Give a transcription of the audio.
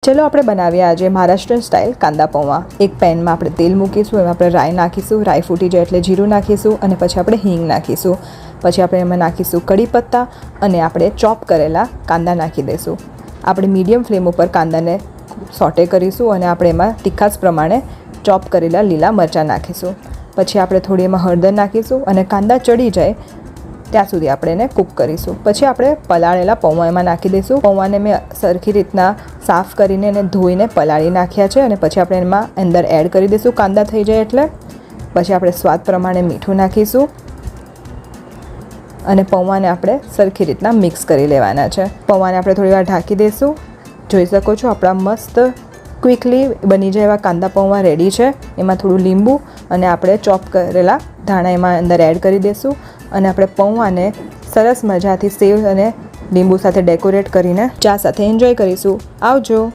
ચલો આપણે બનાવીએ આજે મહારાષ્ટ્રીયન સ્ટાઇલ કાંદા પૌવા. એક પેનમાં આપણે તેલ મૂકીશું, એમાં આપણે રાઈ નાખીશું, રાઈ ફૂટી જાય એટલે જીરું નાખીશું અને પછી આપણે હિંગ નાખીશું. પછી આપણે એમાં નાખીશું કડી પત્તા અને આપણે ચોપ કરેલા કાંદા નાખી દઈશું. આપણે મીડિયમ ફ્લેમ ઉપર કાંદાને સોટે કરીશું અને આપણે એમાં તીખાસ પ્રમાણે ચોપ કરેલા લીલા મરચાં નાખીશું. પછી આપણે થોડી એમાં હળદર નાખીશું અને કાંદા ચડી જાય ત્યાં સુધી આપણે એને કૂક કરીશું. પછી આપણે પલાળેલા પૌવા એમાં નાખી દઈશું. પૌવાને મેં સરખી રીતના સાફ કરીને એને ધોઈને પલાળી નાખ્યા છે અને પછી આપણે એમાં અંદર એડ કરી દઈશું કાંદા થઈ જાય એટલે. પછી આપણે સ્વાદ પ્રમાણે મીઠું નાખીશું અને પૌવાને આપણે સરખી રીતના મિક્સ કરી લેવાના છે. પૌવાને આપણે થોડી વાર ઢાંકી દઈશું. જોઈ શકો છો આપણા મસ્ત ક્વિકલી બની જાય એવા કાંદા પૌવા રેડી છે. એમાં થોડું લીંબુ અને આપણે ચોપ કરેલા ધાણા એમાં અંદર એડ કરી દઈશું અને આપણે પૌવાને સરસ મજાથી સેવ અને લીંબુ સાથે ડેકોરેટ કરીને ચા સાથે એન્જોય કરીશું. આવજો.